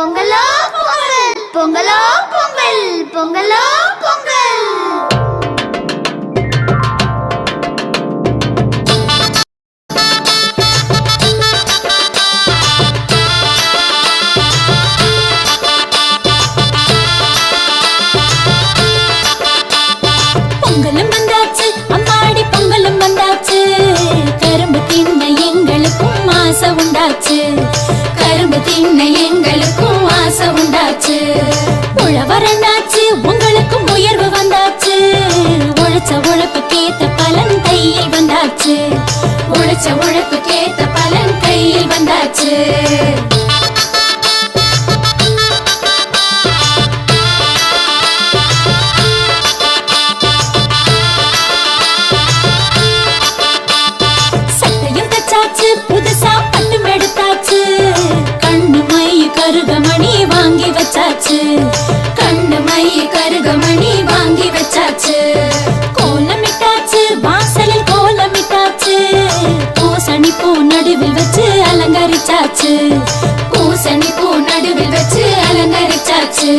பொங்கலோ பொங்கல், பொங்கலோ பொங்கல், பொங்கலோ பொங்கல். பொங்கலும் வந்தாச்சு அம்மாடி, பொங்கலும் வந்தாச்சு. கரும்பு தின்ன எங்களுக்கும் ஆசை உண்டாச்சு. கரும்பு தின்ன எங்களுக்கும் ஆசை உண்டாச்சு. உழவரண்டாச்சு உங்களுக்கும் உயர்வு வந்தாச்சு. உழைச்ச உழைப்புக்கேத்த பலன் கையில் வந்தாச்சு. உழைச்ச உழைப்புக்கேத்த பலன் கையில் வந்தாச்சு. புதுசா பட்டும் எடுத்தாச்சு. கண்ணு மை கருகமணி வாங்கி வச்சாச்சு. கண்ணு மை கருகமணி வாங்கி வச்சாச்சு. கோலமிட்டாச்சு வாசலில் கோலமிட்டாச்சு. பூசணி பூ நடுவில் வச்சு அலங்கரிச்சாச்சு. பூசணி பூ நடுவில் வச்சு அலங்கரிச்சாச்சு.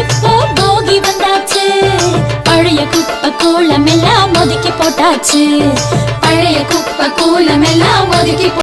இப்போ போகி வந்தாச்சு. பழைய குப்பை கூலம் எல்லாம் ஒதுக்கி போட்டாச்சு. பழைய குப்பை கூலம் எல்லாம் ஒதுக்கி